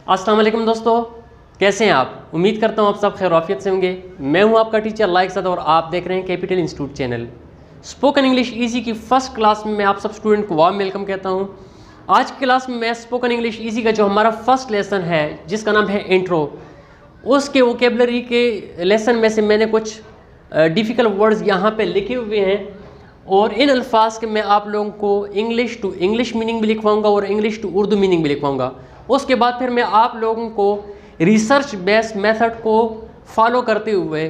अस्सलाम वालेकुम दोस्तों, कैसे हैं आप। उम्मीद करता हूँ आप सब खैर आफियत से होंगे। मैं हूँ आपका टीचर लाइक सद और आप देख रहे हैं capital institute channel. Spoken English easy की फर्स्ट क्लास में मैं आप सब स्टूडेंट को वार्म वेलकम कहता हूँ। आज की क्लास में मैं स्पोकन इंग्लिश ईजी का जो हमारा फर्स्ट लेसन है जिसका नाम है इंट्रो, उसके वोकेबलरी के लेसन में से मैंने कुछ डिफ़िकल्ट वर्ड्स यहाँ पे लिखे हुए हैं और इन अल्फाज के मैं आप लोगों को इंग्लिश टू इंग्लिश मीनिंग भी लिखवाऊंगा और इंग्लिश टू उर्दू मीनिंग भी लिखवाऊंगा। उसके बाद फिर मैं आप लोगों को रिसर्च बेस्ड मेथड को फॉलो करते हुए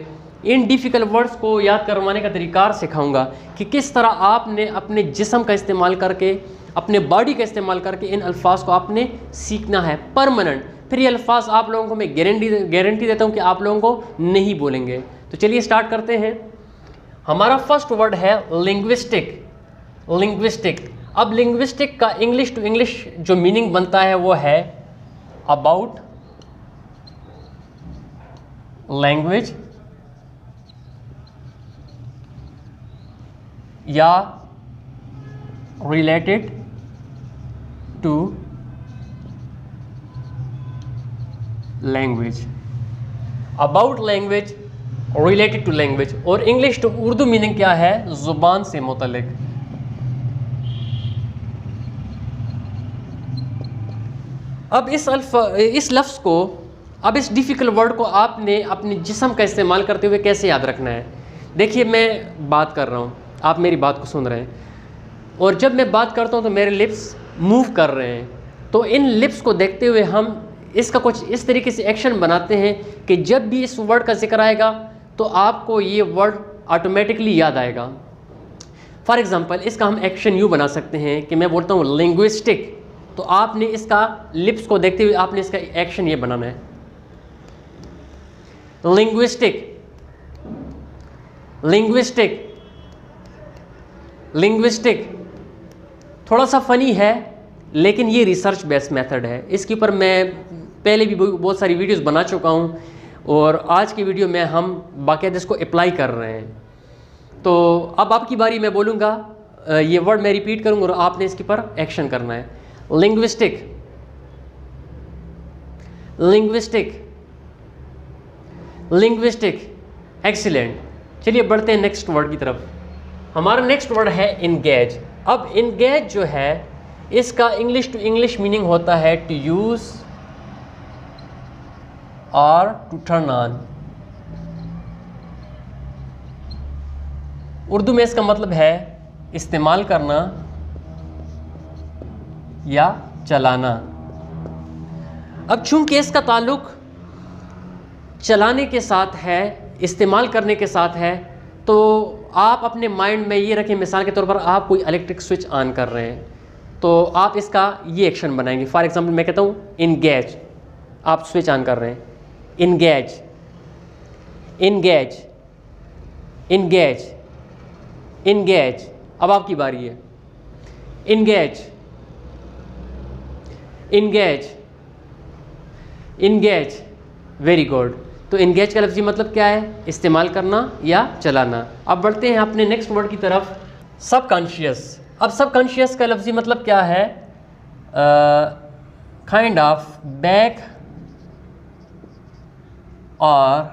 इन डिफ़िकल्ट वर्ड्स को याद करवाने का तरीक़ार सिखाऊंगा कि किस तरह आपने अपने जिस्म का इस्तेमाल करके, अपने बॉडी का इस्तेमाल करके इन अल्फाज को आपने सीखना है परमानेंट। फिर ये अल्फाज आप लोगों को मैं गारंटी देता हूँ कि आप लोगों को नहीं बोलेंगे। तो चलिए स्टार्ट करते हैं। हमारा फर्स्ट वर्ड है लिंग्विस्टिक। अब लिंग्विस्टिक का इंग्लिश टू इंग्लिश जो मीनिंग बनता है वो है अबाउट लैंग्वेज या related to language. About language, related to language. और इंग्लिश टू उर्दू मीनिंग क्या है? ज़ुबान से मुतल्लिक। अब इस लफ्ज़ को, अब इस डिफ़िकल्ट वर्ड को आपने अपने जिस्म का इस्तेमाल करते हुए कैसे याद रखना है। देखिए, मैं बात कर रहा हूँ, आप मेरी बात को सुन रहे हैं और जब मैं बात करता हूँ तो मेरे लिप्स मूव कर रहे हैं। तो इन लिप्स को देखते हुए हम इसका कुछ इस तरीके से एक्शन बनाते हैं कि जब भी इस वर्ड का जिक्र आएगा तो आपको ये वर्ड ऑटोमेटिकली याद आएगा। फॉर एग्ज़ाम्पल, इसका हम एक्शन यूँ बना सकते हैं कि मैं बोलता हूँ लिंग्विस्टिक, तो आपने इसका लिप्स को देखते हुए आपने इसका एक्शन ये बनाना है, लिंग्विस्टिक लिंग्विस्टिक लिंग्विस्टिक। थोड़ा सा फ़नी है लेकिन ये रिसर्च बेस्ड मेथड है। इसके ऊपर मैं पहले भी बहुत सारी वीडियोस बना चुका हूँ और आज की वीडियो में हम बाकायदा इसको अप्लाई कर रहे हैं। तो अब आपकी बारी, मैं बोलूँगा ये वर्ड मैं रिपीट करूँगा और आपने इसके ऊपर एक्शन करना है। Linguistic linguistic linguistic. एक्सीलेंट। चलिए बढ़ते हैं नेक्स्ट वर्ड की तरफ। हमारा नेक्स्ट वर्ड है इंगेज। अब इंगेज जो है इसका इंग्लिश टू इंग्लिश मीनिंग होता है टू यूज़ और टू टर्न ऑन। उर्दू में इसका मतलब है इस्तेमाल करना या चलाना। अब चूंकि इसका ताल्लुक चलाने के साथ है, इस्तेमाल करने के साथ है, तो आप अपने माइंड में ये रखें, मिसाल के तौर पर आप कोई इलेक्ट्रिक स्विच ऑन कर रहे हैं तो आप इसका ये एक्शन बनाएंगे। फॉर एग्जांपल, मैं कहता हूँ इंगेज, आप स्विच ऑन कर रहे हैं, इंगेज इंगेज इंगेज इंगेज। अब आपकी बारी है, engage engage engage. Very good. तो इंगेज का लफ्ज़ी मतलब क्या है? इस्तेमाल करना या चलाना। अब बढ़ते हैं अपने नेक्स्ट वर्ड की तरफ, सबकॉन्शियस। अब सबकॉन्शियस का लफ्ज़ी मतलब क्या है? काइंड ऑफ बैक और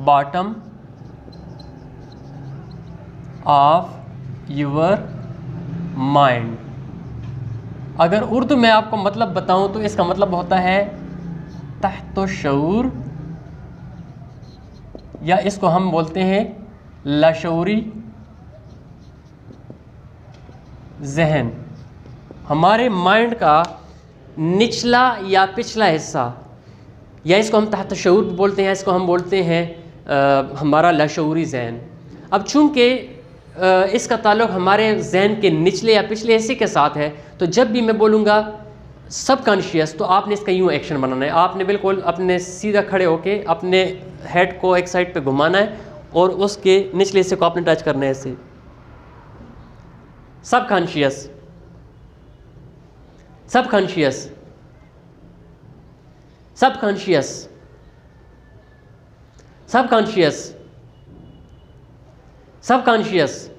बॉटम ऑफ योर माइंड। अगर उर्दू में आपको मतलब बताऊं तो इसका मतलब होता है तहत शऊर, या इसको हम बोलते हैं लाशऊरी जहन। हमारे माइंड का निचला या पिछला हिस्सा, या इसको हम तहत शऊर बोलते हैं, इसको हम बोलते हैं हमारा लाशऊरी जहन। अब चूंकि इसका ताल्लुक़ हमारे जहन के निचले या पिछले हिस्से के साथ है, तो जब भी मैं बोलूँगा सबकॉन्शियस तो आपने इसका यूँ एक्शन बनाना है। आपने बिल्कुल अपने सीधा खड़े होके अपने हेड को एक साइड पे घुमाना है और उसके निचले हिस्से को आपने टच करना है ऐसे। Subconscious subconscious subconscious subconscious subconscious.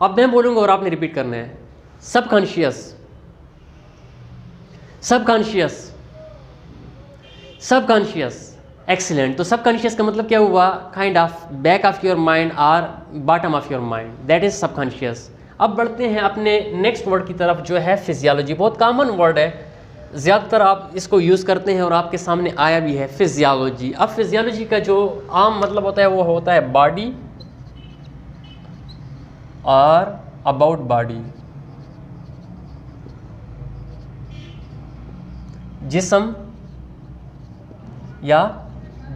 अब मैं बोलूँगा और आपने रिपीट करना है, सबकॉन्शियस सबकॉन्शियस सबकॉन्शियस, एक्सीलेंट। तो सबकॉन्शियस का मतलब क्या हुआ? Kind of back of your mind और bottom of your mind, that is subconscious. अब बढ़ते हैं अपने नेक्स्ट वर्ड की तरफ जो है फिजियोलॉजी। बहुत कॉमन वर्ड है, ज़्यादातर आप इसको यूज़ करते हैं और आपके सामने आया भी है, फिजियोलॉजी। अब फिजियोलॉजी का जो आम मतलब होता है वो होता है बॉडी और अबाउट बॉडी, जिस्म या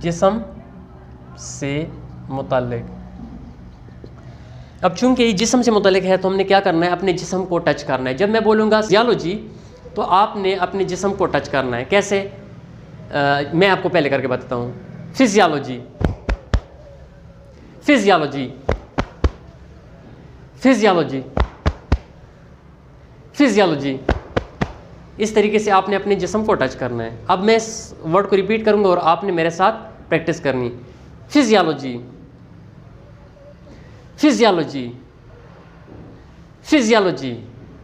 जिस्म से मुताल्लिक। अब चूंकि ये जिस्म से मुताल्लिक है तो हमने क्या करना है? अपने जिस्म को टच करना है। जब मैं बोलूँगा फिजियोलॉजी तो आपने अपने जिस्म को टच करना है। कैसे? मैं आपको पहले करके बताता हूँ। Physiology, physiology, physiology, physiology. इस तरीके से आपने अपने जिस्म को टच करना है। अब मैं इस वर्ड को रिपीट करूंगा और आपने मेरे साथ प्रैक्टिस करनी। Physiology, physiology, physiology,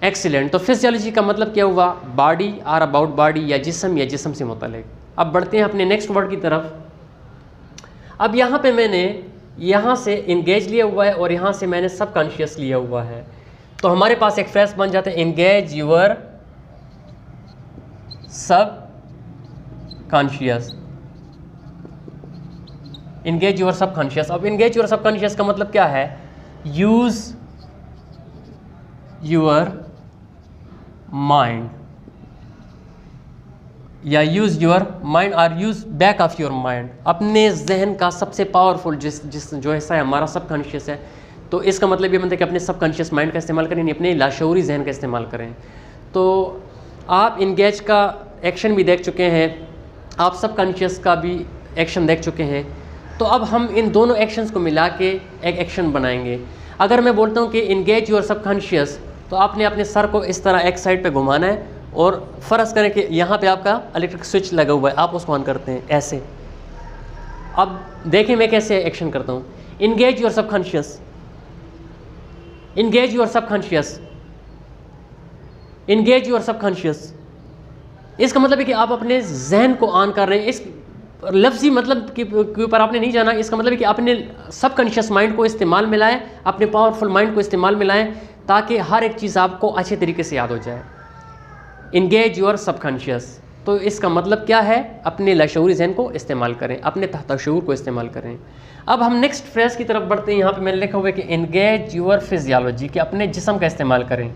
excellent. तो फिजियोलॉजी का मतलब क्या हुआ? बॉडी और अबाउट बॉडी या जिस्म से मुतालिक। अब बढ़ते हैं अपने नेक्स्ट वर्ड की तरफ। अब यहाँ पे मैंने यहाँ से इंगेज लिया हुआ है और यहाँ से मैंने सबकॉन्शियस लिया हुआ है। तो हमारे पास एक फ्रेज बन जाता है इंगेज यूर सब कॉन्शियस, इंगेज यूर सब कॉन्शियस। अब इंगेज यूर सब कॉन्शियस का मतलब क्या है? यूज यूर माइंड या यूज यूर माइंड और use back of your mind. अपने जहन का सबसे पावरफुल जिस जो हिस्सा है हमारा सब कॉन्शियस है, तो इसका मतलब ये बनता है कि अपने सब कॉन्शियस माइंड का इस्तेमाल करें, अपने लाशऊरी जहन का इस्तेमाल करें। तो आप इंगेज का एक्शन भी देख चुके हैं, आप सब कॉन्शियस का भी एक्शन देख चुके हैं। तो अब हम इन दोनों एक्शंस को मिला के एक एक्शन बनाएंगे। अगर मैं बोलता हूँ कि इंगेज योर सब कॉन्शियस, तो आपने अपने सर को इस तरह एक साइड पे घुमाना है और फ़र्ज़ करें कि यहाँ पे आपका इलेक्ट्रिक स्विच लगा हुआ है, आप उसको ऑन करते हैं ऐसे। अब देखें मैं कैसे एक्शन करता हूँ। इंगेज योर सब कॉन्शियस, इंगेज योर सब कॉन्शियस, इंगेज योर सब कॉन्शियस। इसका मतलब है कि आप अपने जहन को ऑन कर रहे हैं। इस लफ्ज़ी मतलब के ऊपर आपने नहीं जाना। इसका मतलब है कि अपने सब कॉन्शियस माइंड को इस्तेमाल में लाएं, अपने पावरफुल माइंड को इस्तेमाल में लाएं, ताकि हर एक चीज़ आपको अच्छे तरीके से याद हो जाए। इंगेज योर सब कॉन्शियस, तो इसका मतलब क्या है? अपने लाशऊरी जहन को इस्तेमाल करें, अपने तहत शऊर को इस्तेमाल करें। अब हम नेक्स्ट फ्रेज की तरफ बढ़ते हैं। यहाँ पे मैंने लिखा हुआ है कि इंगेज योर फिजियोलॉजी, कि अपने जिस्म का इस्तेमाल करें।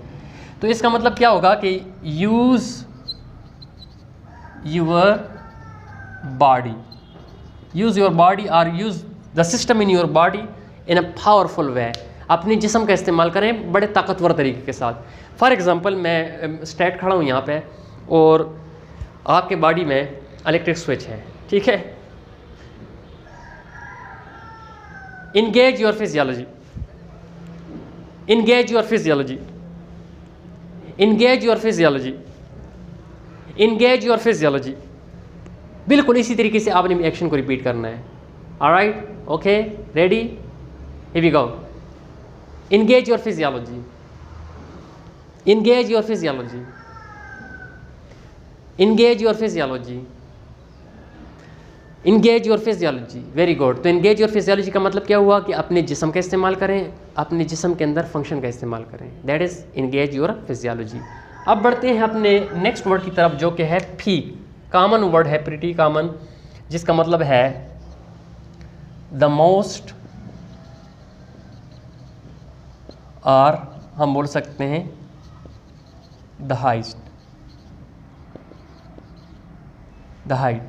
तो इसका मतलब क्या होगा कि use your body, use your body और use the system in your body in a powerful way. अपने जिस्म का इस्तेमाल करें बड़े ताकतवर तरीके के साथ। फॉर एग्ज़ाम्पल मैं स्ट्रेट खड़ा हूँ यहाँ पे और आपके बॉडी में इलेक्ट्रिक स्विच है, ठीक है? Engage your physiology, engage your physiology, engage your physiology, engage your physiology. बिल्कुल इसी तरीके से आपने एक्शन को रिपीट करना है। Alright, okay, ready, here we go. Engage your physiology, engage your physiology, engage your physiology, engage your physiology. Very good. तो engage your physiology का मतलब क्या हुआ? कि अपने जिस्म का इस्तेमाल करें, अपने जिस्म के अंदर फंक्शन का इस्तेमाल करें, that is engage your physiology. अब बढ़ते हैं अपने नेक्स्ट वर्ड की तरफ जो कि है फीक। कॉमन वर्ड है, प्रिटी कॉमन, जिसका मतलब है द मोस्ट, और हम बोल सकते हैं द हाइस्ट, द हाइट।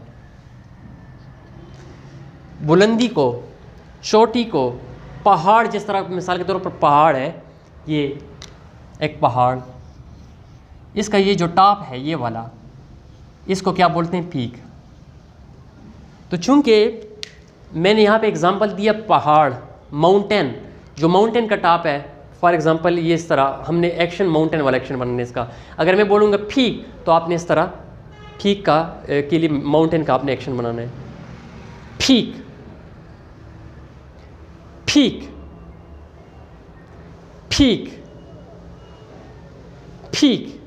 बुलंदी को, चोटी को, पहाड़, जिस तरह मिसाल के तौर पर पहाड़ है, ये एक पहाड़, इसका ये जो टॉप है ये वाला, इसको क्या बोलते हैं? पीक। तो चूंकि मैंने यहाँ पे एग्जांपल दिया पहाड़, माउंटेन, जो माउंटेन का टॉप है, फॉर एग्जांपल ये इस तरह हमने एक्शन माउंटेन वाला एक्शन बनाने इसका। अगर मैं बोलूँगा पीक तो आपने इस तरह पीक का के लिए माउंटेन का आपने एक्शन बनाना है। Peak, peak, peak, peak.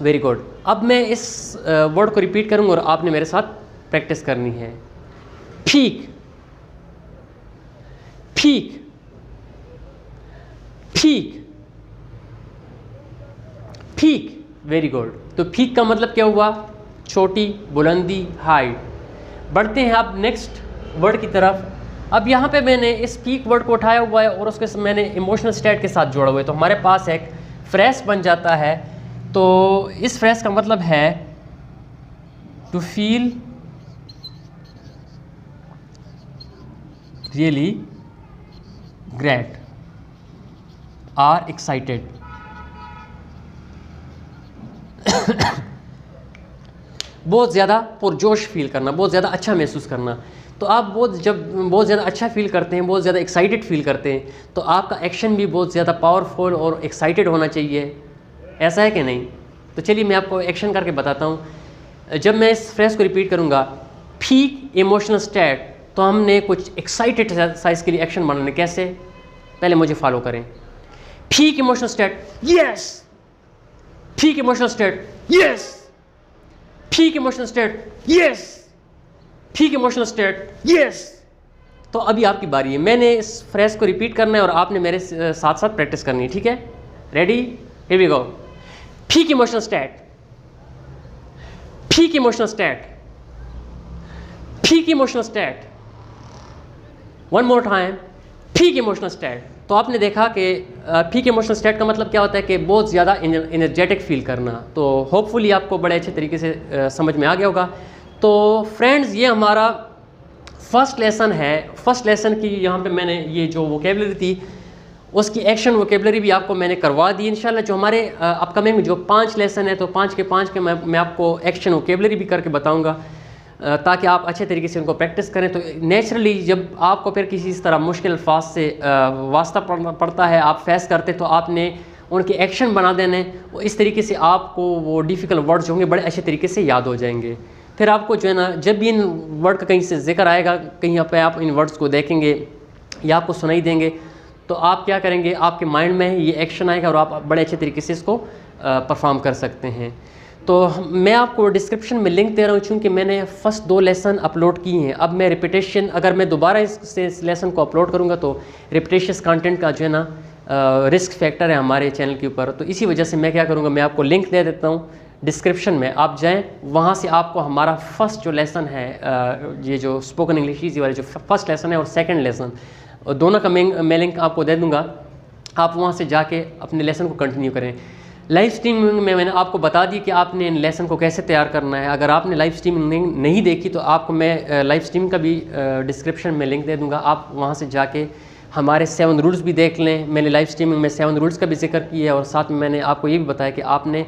Very good. अब मैं इस वर्ड को रिपीट करूंगा और आपने मेरे साथ प्रैक्टिस करनी है। Feke, Feke, Feke, Feke. Very good. तो फीक का मतलब क्या हुआ? छोटी, बुलंदी, हाइट। बढ़ते हैं आप नेक्स्ट वर्ड की तरफ। अब यहाँ पे मैंने इस फीक वर्ड को उठाया हुआ है और उसके मैंने इमोशनल स्टेट के साथ जोड़ा हुआ है, तो हमारे पास एक फ्रेज बन जाता है। तो इस फ्रेज का मतलब है to feel really great or excited. बहुत ज़्यादा पुरजोश फील करना, बहुत ज़्यादा अच्छा महसूस करना। तो आप जब बहुत ज़्यादा अच्छा फील करते हैं, बहुत ज़्यादा एक्साइटेड फील करते हैं, तो आपका एक्शन भी बहुत ज़्यादा पावरफुल और एक्साइटेड होना चाहिए। ऐसा है कि नहीं? तो चलिए मैं आपको एक्शन करके बताता हूँ। जब मैं इस फ्रेज को रिपीट करूँगा, फीक इमोशनल स्टेट, तो हमने कुछ एक्साइटेड साइज के लिए एक्शन बनाने। कैसे? पहले मुझे फॉलो करें। Feke emotional state, yes. Feke emotional state, yes. Feke emotional state, yes. Feke emotional state, yes. तो अभी आपकी बारी है। मैंने इस फ्रेज को रिपीट करना है और आपने मेरे साथ साथ प्रैक्टिस करनी है, ठीक है? Ready? Here we go. Peak emotional state, peak emotional state, peak emotional state. One more time, peak emotional state. तो आपने देखा कि फीक इमोशनल स्टेट का मतलब क्या होता है कि बहुत ज़्यादा एनर्जेटिक फील करना। तो होपफुली आपको बड़े अच्छे तरीके से समझ में आ गया होगा। तो फ्रेंड्स, ये हमारा फर्स्ट लेसन है। फर्स्ट लेसन की यहाँ पे मैंने ये जो वोकेबलरी थी उसकी एक्शन वोकेबलरी भी आपको मैंने करवा दी। इंशाल्लाह जो हमारे अपकमिंग जो 5 लेसन है, तो 5 के मैं आपको एक्शन वोकेबलरी भी करके बताऊँगा, ताकि आप अच्छे तरीके से उनको प्रैक्टिस करें। तो नेचुरली जब आपको फिर किसी इस तरह मुश्किल अल्फाज से वास्ता पड़ता है, आप फेस करते, तो आपने उनके एक्शन बना देने। इस तरीके से आपको वो डिफ़िकल्ट वर्ड्स होंगे बड़े अच्छे तरीके से याद हो जाएंगे। फिर आपको जो है ना, जब भी इन वर्ड का कहीं से जिक्र आएगा, कहीं पे आप इन वर्ड्स को देखेंगे या आपको सुनाई देंगे, तो आप क्या करेंगे, आपके माइंड में ये एक्शन आएगा और आप बड़े अच्छे तरीके से इसको परफॉर्म कर सकते हैं। तो मैं आपको डिस्क्रिप्शन में लिंक दे रहा हूँ, चूँकि मैंने फर्स्ट 2 लेसन अपलोड किए हैं। अब मैं रिपीटेशन, अगर मैं दोबारा इस लेसन को अपलोड करूँगा तो रिपीटेशियस कंटेंट का जो है ना रिस्क फैक्टर है हमारे चैनल के ऊपर। तो इसी वजह से मैं क्या करूँगा, मैं आपको लिंक दे देता हूँ डिस्क्रिप्शन में, आप जाएँ, वहाँ से आपको हमारा फर्स्ट जो लेसन है, ये जो स्पोकन इंग्लिश ईजी वाले जो फर्स्ट लेसन है और सेकेंड लेसन, दोनों का मैं लिंक आपको दे दूँगा। आप वहाँ से जाके अपने लेसन को कंटिन्यू करें। लाइव स्ट्रीमिंग में मैंने आपको बता दी कि आपने इन लेसन को कैसे तैयार करना है। अगर आपने लाइव स्ट्रीमिंग नहीं देखी तो आपको मैं लाइव स्ट्रीमिंग का भी डिस्क्रिप्शन में लिंक दे दूंगा। आप वहां से जाके हमारे 7 रूल्स भी देख लें। मैंने लाइव स्ट्रीमिंग में 7 रूल्स का भी जिक्र किया है और साथ में मैंने आपको ये भी बताया कि आपने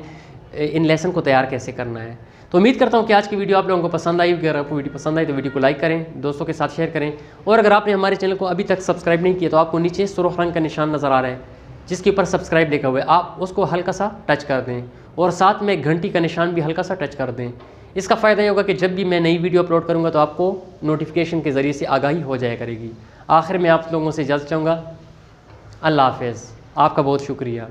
इन लेसन को तैयार कैसे करना है। तो उम्मीद करता हूँ कि आज की वीडियो आप लोगों को पसंद आई। अगर आपको वीडियो पसंद आई तो वीडियो को लाइक करें, दोस्तों के साथ शेयर करें, और अगर आपने हमारे चैनल को अभी तक सब्सक्राइब नहीं किया तो आपको नीचे सुर्ख रंग का निशान नज़र आ रहा है जिसके ऊपर सब्सक्राइब लिखा हुआ है, आप उसको हल्का सा टच कर दें और साथ में घंटी का निशान भी हल्का सा टच कर दें। इसका फ़ायदा ये होगा कि जब भी मैं नई वीडियो अपलोड करूँगा तो आपको नोटिफिकेशन के ज़रिए से आगाही हो जाया करेगी। आखिर में आप लोगों से इजाज़त चाहूँगा। अल्लाह हाफ़िज़। आपका बहुत शुक्रिया।